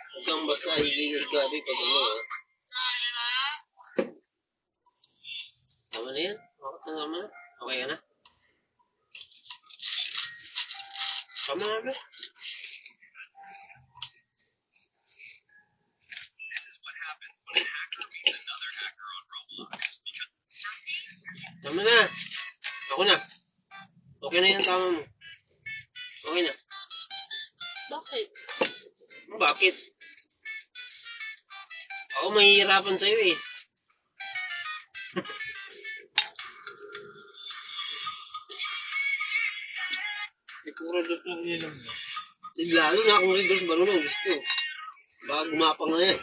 Huwag kang basta higabi pag ano. Tama na yan? Tama na? Okay ka na? Tama na ba? Tama na. Ako na. Okay na yan, tama mo. Okay na. Bakit? Bakit? Ako mahihirapan sa'yo eh. Puro dos lang nilang. Lalo na kung si Dos marunong gusto. Baka gumapang na yan.